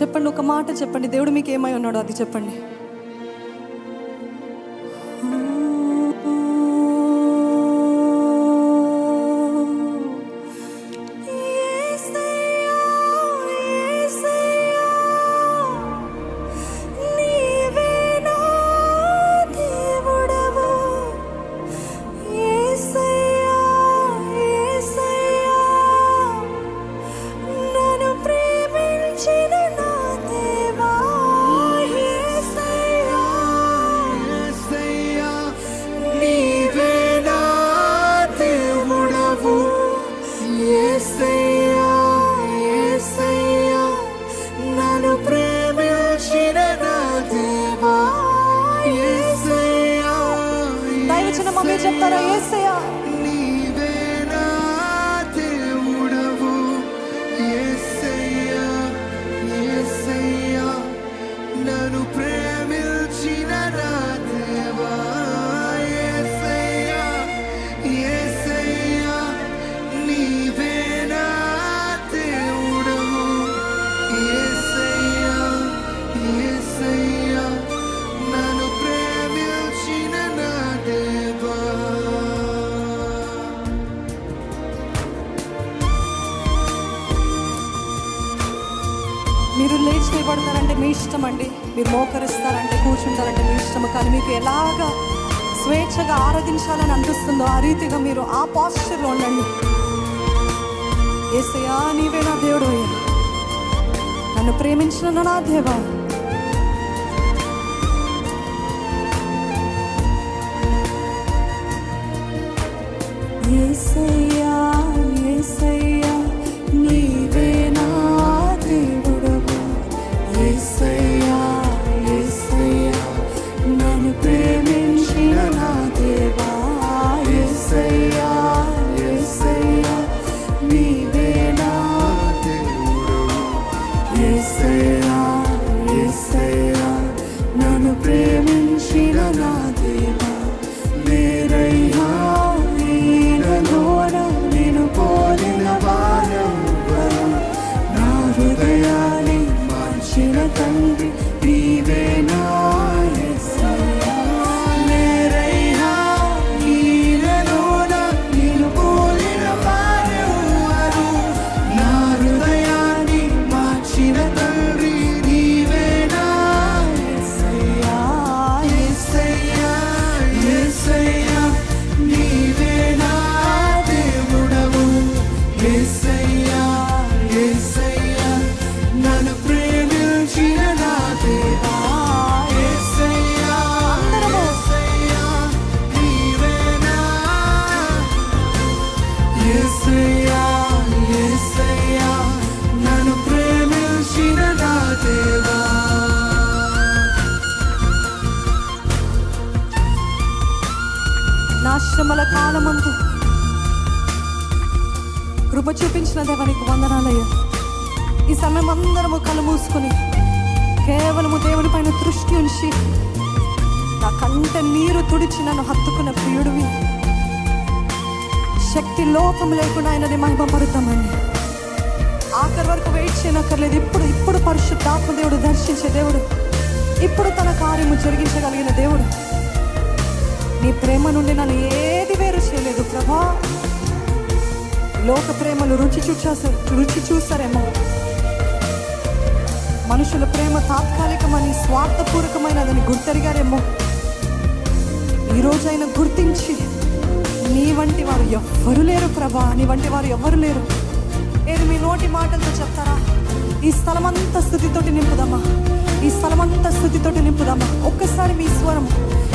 చెప్పండి, ఒక మాట చెప్పండి. దేవుడు మీకు ఏమై ఉన్నాడో అది చెప్పండి. మీరు చెప్తారా? యేసయ్యా నీవేనా దేవుడవు, యేసయ్యా యేసయ్యా నన్ను ప్రేమించిన నా దేవా, యేసయ్యా యేసయ్యా నీవేనా దేవుడవు, యేసయ్యా యేసయ్యా నన్ను ప్రేమించిన నా దేవా. మీరు లేచి నిలబడతారంటే మీ ఇష్టం అండి, మీరు మోకరిస్తారంటే కూర్చుంటారంటే మీ ఇష్టం. కానీ మీకు ఎలాగా స్వేచ్ఛగా ఆరాధించాలని అనిపిస్తుందో ఆ రీతిగా మీరు ఆ పాస్చర్లో ఉండండి. యేసయ్యా నీవే నా దేవుడు అయ్యా, నన్ను ప్రేమించిన నా దేవా. యేసయ్యా యేసయ్యా నీవే నా దేవుడవు, యేసయ్యా యేసయ్యా నన్ను ప్రేమించిన నా దేవా. యేసయ్యా యేసయ్యా నీవే నా దేవుడవు, యేసయ్యా యేసయ్యా నన్ను ప్రేమించిన నా దేవా. లేరయ్యా ఈయనలోన నేను పోలిన వారెవ్వరు, నా హృదయాన్ని మార్చిన తండ్రి నీవే నా యేసయ్యా. లేరయ్యా ఈయనలోన నేను పోలిన వారెవ్వరు, నా హృదయాన్ని మార్చిన తండ్రి నీవే నా యేసయ్యా. యేసయ్యా యేసయ్యా నీవే నా దేవుడవు, యేసయ్యా యేసయ్యా నన్ను ప్రేమించిన నా దేవా. యేసయ్యా యేసయ్యా నీవే నా, యేసయ్యా యేసయ్యా నన్ను ప్రేమించిన నా దేవా. నా శ్రమల కాలమందు కృప చూపించిన దేవానికి వందనాలయ్యా. ఈ సమయం అందరము కళ్ళు మూసుకొని కేవలము దేవుని పైన దృష్టి ఉంచి నా కంట నీరు తుడిచి నన్ను హత్తుకున్న ప్రియుడివి, శక్తి లోపం లేకుండా ఆయనని మహిమపడతామండి. ఆఖరి వరకు వెయిట్ చేయనక్కర్లేదు. ఇప్పుడు ఇప్పుడు పరిశుద్ధాత్మ దేవుడు దర్శించే దేవుడు, ఇప్పుడు తన కార్యము జరిగించగలిగిన దేవుడు. నీ ప్రేమ నుండి నన్ను ఏది వేరు చేయలేదు ప్రభా. లోక ప్రేమలు రుచి చూసారేమో, మనుషుల ప్రేమ తాత్కాలికమని స్వార్థపూర్వకమైనదని గుర్తెరిగారేమో. ఈరోజైనా గుర్తించి నీ వంటి వారు ఎవ్వరు లేరు ప్రభా, నీ వంటి వారు ఎవ్వరు లేరు. ఏది మీ నోటి మాటలతో చెప్తారా? ఈ స్థలమంతా స్థుతితోటి నింపుదామా, ఈ స్థలమంతా స్థుతితోటి నింపుదామా. ఒక్కసారి మీ స్వరం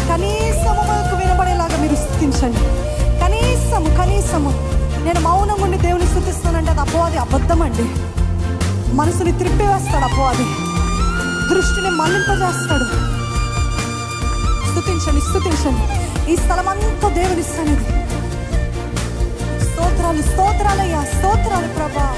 కనీసము మనకు వినబడేలాగా మీరు స్థుతించండి. కనీసము నేను మౌనం ఉండి దేవుని స్థుతిస్తానంటే అది అపవాది అబద్ధం అండి. మనసుని త్రిప్పివేస్తాడు అపవాది, దృష్టిని మళ్లింపజేస్తాడు. స్థుతించండి. ఈ స్థలమంతా దేవుని సన్నిధి. స్తోత్రాలయ్యా, స్తోత్రాలు ప్రభా.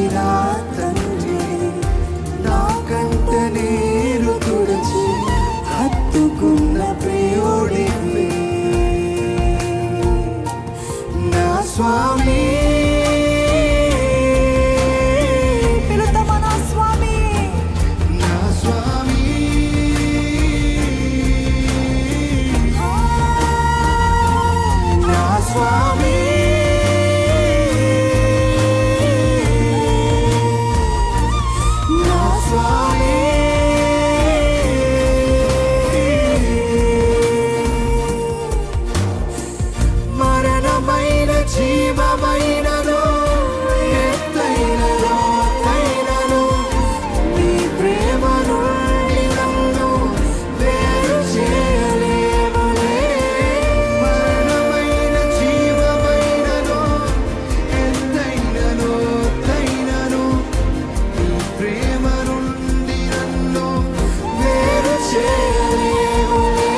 ప్రేమించిన తండ్రి, నా కంట నీరు తుడిచి హత్తుకున్న ప్రియుడివి, నా స్వామి. పిలుద్దామా నా స్వామి, నా స్వామి, నా స్వామి. నా స్వామి. మరణమైన జీవమైనను ఎత్తైన లోతైనను నీ ప్రేమ నుండి నన్ను వేరు చేయలేవులే. మరణమైన జీవమైనను ఎత్తైన లోతైనను నీ ప్రేమ నుండి నన్ను వేరు చేయలేవులే.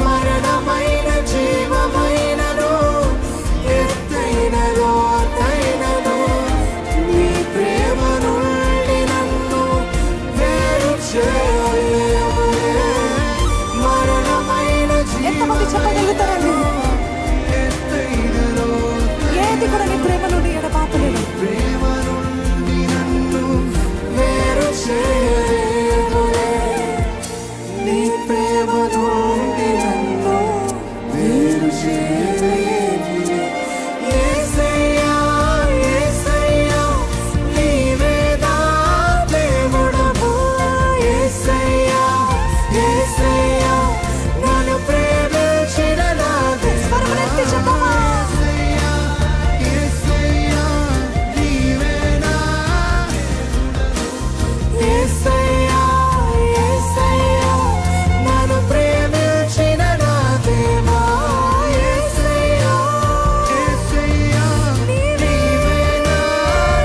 మరణమైన జీవమైనను ఎత్తైన లోతైనను నీ ప్రేమ నుండి నన్ను వేరు చేయలేవులే. మరణమైన ఎంతమంది చెప్పగలుగుతారండి? ఎత్తైన లోతైన ఏది కూడా నీ ప్రేమ నుండి ఎడబాపలేదు. ప్రేమ నుండి నన్ను వేరు చేయలేవులే. నీ ప్రేమ నుండి నన్ను వేరు చేయలేవులే. యేసయ్యా, యేసయ్యా, నీవే నా దేవుడవు. యేసయ్యా, యేసయ్యా, నన్ను ప్రేమించిన నా స్వరములెత్తి చెప్దామా? యేసయ్యా, యేసయ్యా, నీవే నా యేసయ్యా, యేసయ్యా, నన్ను ప్రేమించిన నా దేవా. యేసయ్యా, యేసయ్యా, నీవే నా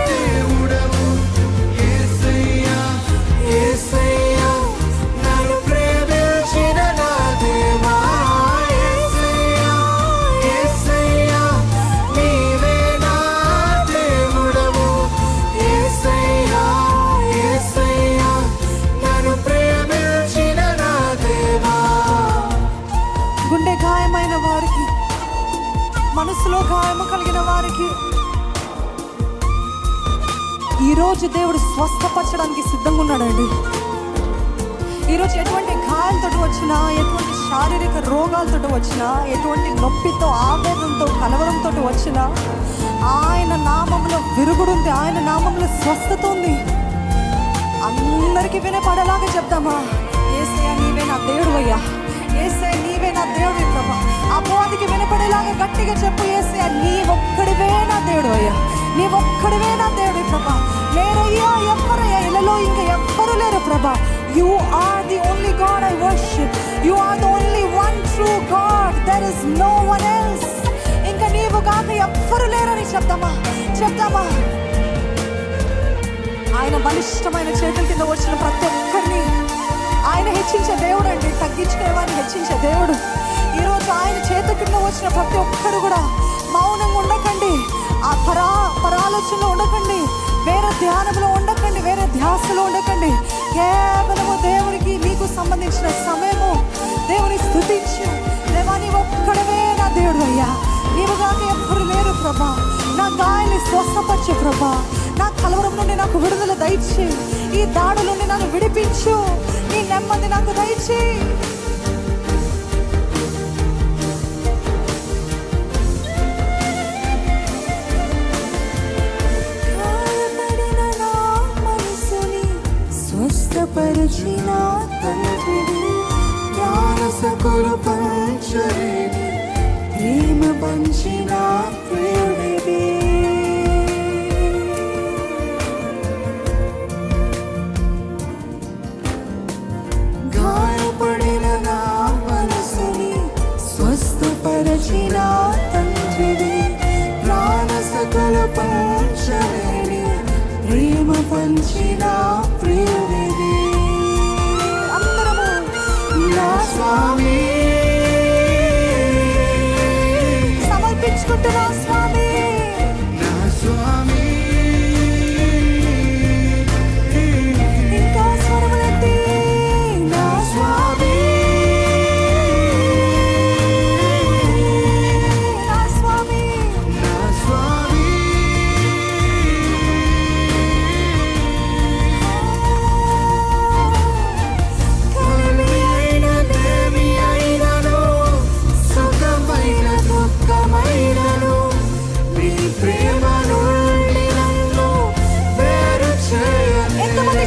దేవుడవు. యేసయ్యా, యేసయ్యా, నన్ను ప్రేమించిన నా దేవా. యేసయ్యా, యేసయ్యా, నీవే నా దేవుడవు. యేసయ్యా, యేసయ్యా, నన్ను ప్రేమించిన నా దేవా. గుండె గాయమైన వారికి, మనసులో గాయము కలిగిన వారికి ఈరోజు దేవుడు స్వస్థపరచడానికి సిద్ధంగా ఉన్నాడండి. ఈరోజు ఎటువంటి గాయాలతో వచ్చినా, ఎటువంటి శారీరక రోగాలతో వచ్చినా, ఎటువంటి నొప్పితో, ఆవేదనతో, కలవరంతో వచ్చినా ఆయన నామంలో విరుగుడుంది, ఆయన నామంలో స్వస్థత ఉంది. అందరికీ వినపడేలాగా చెప్తామా? యేసయ్యా నీవే నా దేవుడు అయ్యా, యేసయ్యా నీవే నా దేవుడి ప్రభా. అపవాదికి వినపడేలాగా గట్టిగా చెప్పు, యేసయ్యా నీ ఒక్కడివే నా దేవుడు అయ్యా, నీ ఒక్కడివే నా దేవుడి ప్రభా. లేరయ్యా ఎవ్వరయ్యా, ఇళ్ళలో ఇంకా ఎవ్వరు లేరు ప్రభా. You are the only god I worship. You are the only one true god. There is no one else. ఇంకా నీవు కాక ఎవ్వరు లేరని చెప్తామా? చెప్తామా? ఆయన బలిష్టమైన చేతుల కింద వచ్చిన ప్రతి ఒక్కరిని ఆయన హెచ్చించే దేవుడు అండి, తగ్గించుకునే వారిని హెచ్చించే దేవుడు. ఈరోజు ఆయన చేతుల కింద వచ్చిన ప్రతి ఒక్కరు కూడా మౌనంగా ఉండకండి, ఆ పరాలోచనలో ఉండకండి, వేరే ధ్యానంలో ఉండకండి, వేరే ధ్యాసలో ఉండకండి. కేవలము దేవునికి నీకు సంబంధించిన సమయము దేవుని స్తుతించు. దేవా నీవు ఒక్కడవే నా దేవుడు అయ్యా, నీవు కాక ఎవ్వరు లేరు ప్రభా. నా గాయాన్ని స్వస్థపరచు ప్రభా, నా కలవరం నుండి నాకు విడుదల దయచి, ఈ దాడుల నుండి నన్ను విడిపించు, నీ నెమ్మది నాకు దయచి. గాయపడిన నా మనసుని స్వస్థపరిచిన తండ్రివి, మానసకులు పంచలేని ప్రేమ పంచిన ప్రియుడివి. గాయపడిన నా మనసుని స్వస్థపరిచిన తండ్రివి, మానసకులు పంచలేని ప్రేమ పంచిన ప్రియుడివి. అందరము నా స్వామి, సమర్పించుకుంటున్నా స్వామి. నా స్వామి,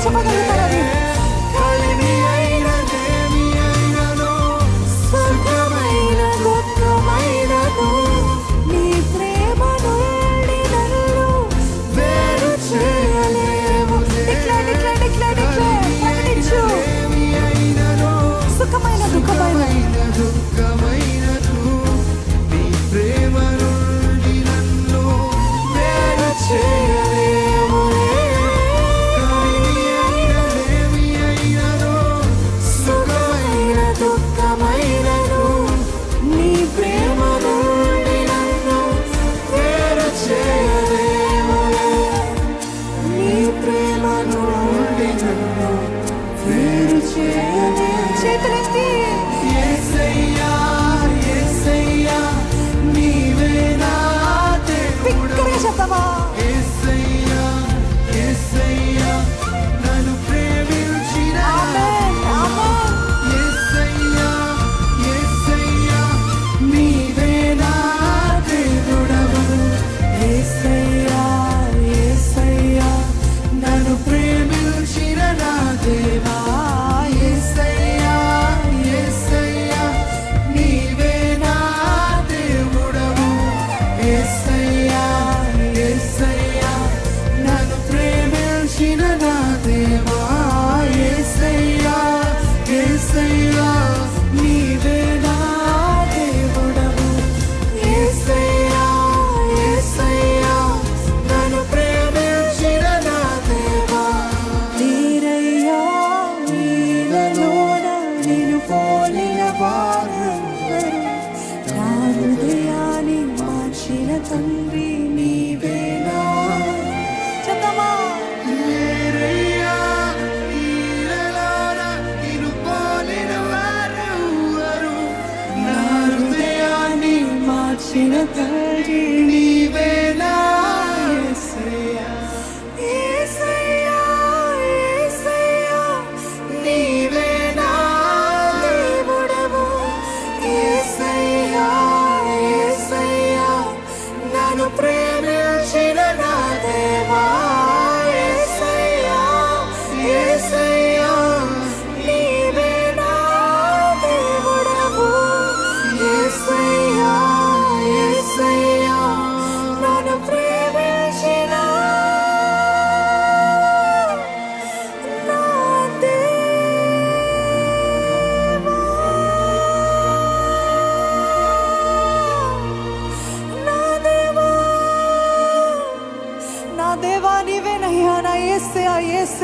చెప్పగలుగుతారు అది? కలిమి అయినదేమి అయినను, స్వర్గమైన దుఃఖమైనను నీ ప్రేమ నుండి నన్ను వేరు చేయలేవు. ప్రకటించు. ఏమి అయినను, సుఖమైన దుఃఖమైన దుఃఖమైనను, నీ ప్రేమ నుండి నన్ను వేరు చేయలేవు. కలిమి అయినదేమి అయినను, సుఖమైన దుఃఖమైనను, నీ ప్రేమ నుండి నన్ను వేరు చేయలేవు. నీ ప్రేమ నుండి నన్ను వేరు చేయలేవు. చేతులెత్తి యేసయ్యా, యేసయ్యా, నీవే నా దేవుడవు. బిగ్గరగా చెప్తావా? యేసయ్యా, యేసయ్యా, నన్ను ప్రేమించిన ఆమేన్, ఆమేన్. యేసయ్యా, యేసయ్యా, నీవే నా దేవుడవు. యేసయ్యా, యేసయ్యా, నన్ను ప్రేమించిన నా దేవా. యేసయ్యా, యేసయ్యా, నీవే నా దేవుడవు. యేసయ్యా, యేసయ్యా, నన్ను ప్రేమించిన నా దేవా. యేసయ్యా, యేసయ్యా, నీవే నా దేవుడవు. యేసయ్యా, యేసయ్యా, నన్ను ప్రేమించిన నా దేవా. నీరయ్యా నీలోన నిన్ను పోలిన వారెవ్వరు? నా హృదయాన్ని మార్చిన తండ్రి నీవేనా? చెప్తామా? లేరయ్యా, నీలోన నిన్ను పోలిన వారెవ్వరు? నా హృదయాన్ని మార్చిన తండ్రి నీవేనా? యేసయ్యా, యేసయ్యా, యేసయ్యా, నీవే నా దేవుడవు. యేసయ్యా, యేసయ్యా, నన్ను ప్రేమించిన నా దేవా. యేసయ్యా, యేసయ్యా, నీవే నా దేవుడవు. యేసయ్యా, యేసయ్యా, నన్ను ప్రేమించిన నా దేవా, నా దేవా, నా దేవా నీవేనయ్యా, నా యేసయ్యా, యేసయ్యా.